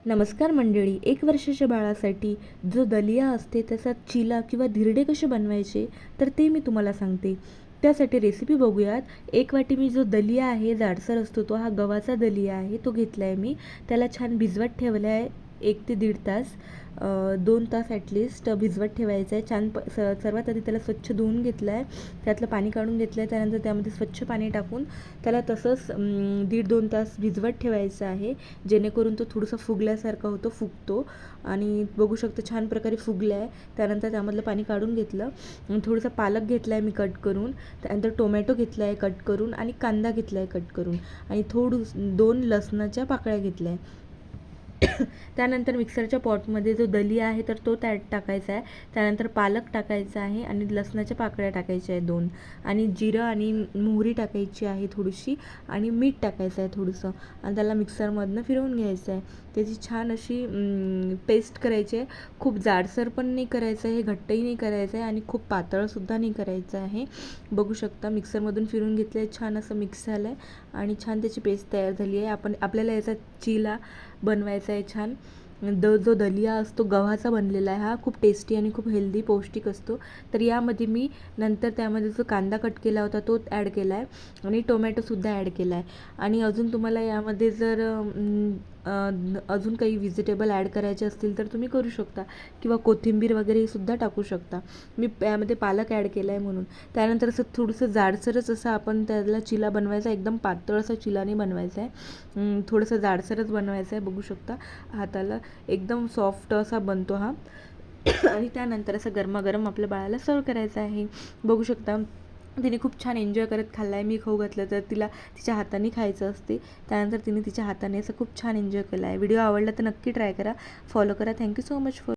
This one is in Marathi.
नमस्कार मंडळी. 1 वर्षाच्या बाळासाठी जो दलिया असते त्याचा चिला किंवा धिरडे कसे बनवायचे तर ते मी तुम्हाला सांगते. त्यासाठी रेसिपी बघूयात. 1 वाटी मी जो दलिया आहे जाडसर असतो तो हा गव्हाचा दलिया आहे तो घेतला आहे मी. त्याला छान भिजवत ठेवलं आहे 1 ते 1.5 तास. 2 तास ॲटलिस्ट भिजवत ठेवायचं आहे. छान सर्वात आधी त्याला स्वच्छ धुवून घेतलं आहे. त्यातलं पाणी काढून घेतलं आहे. त्यानंतर त्यामध्ये स्वच्छ पाणी टाकून त्याला तसंच 1.5-2 तास भिजवत ठेवायचं आहे, जेणेकरून तो थोडंसं फुगल्यासारखा फुगतो. आणि बघू शकतो छान प्रकारे फुगला आहे. त्यानंतर त्यामधलं पाणी काढून घेतलं. थोडंसं पालक घेतला आहे मी कट करून. त्यानंतर टोमॅटो घेतला आहे कट करून आणि कांदा घेतला आहे कट करून आणि 2 लसणाच्या पाकळ्या घेतल्या आहे. त्यानंतर मिक्सरच्या पॉटमध्ये जो दलिया आहे तर तो त्यात टाकायचा आहे. त्यानंतर पालक टाकायचा आहे आणि लसणाच्या पाकळ्या टाकायच्या आहे 2 आणि जिरं आणि मोहरी टाकायची आहे थोडीशी आणि मीठ टाकायचं आहे थोडंसं आणि त्याला मिक्सरमधनं फिरवून घ्यायचं आहे. त्याची छान अशी पेस्ट करायची आहे. खूप जाडसर पण नाही करायचं आहे, घट्टही नाही करायचं आहे आणि खूप पातळसुद्धा नाही करायचं आहे. बघू शकता मिक्सरमधून फिरवून घेतलं आहे. छान असं मिक्स झालं आहे आणि छान त्याची पेस्ट तयार झाली आहे. आपल्याला याचा चिला बनवायचा आहे छान. जो दलिया असतो गव्हाचा बनलेला आहे हा खूप टेस्टी आणि खूप हेल्दी पौष्टिक असतो. तर यामध्ये मी नंतर त्यामध्ये जो कांदा कट केला होता तो ॲड केला आहे आणि टोमॅटोसुद्धा ॲड केला आहे. आणि अजून तुम्हाला यामध्ये जर अजून काही व्हेजिटेबल ॲड करायचे असतील तर तुम्ही करू शकता किंवा कोथिंबीर वगैरे सुद्धा टाकू शकता. मी यामध्ये पालक ॲड केला आहे म्हणून. त्यानंतर असं थोडंसं जाडसरच असं आपण त्याला चिला बनवायचा, एकदम पातळ असा चिला नाही बनवायचा आहे, थोडंसं जाडसरच बनवायचं आहे. बघू शकता हाताला एकदम सॉफ्ट असा बनतो हा. आणि त्यानंतर असं गरमागरम आपल्या बाळाला सर्व करायचं आहे. बघू शकता तिने खूप छान एन्जॉय करत खाल्ला आहे. मी खाऊ घातलं तर तिला तिच्या हाताने खायचं असते. त्यानंतर तिने तिच्या हाताने असं खूप छान एन्जॉय केला आहे. व्हिडिओ आवडला तर नक्की ट्राय करा, फॉलो करा. Thank you so much for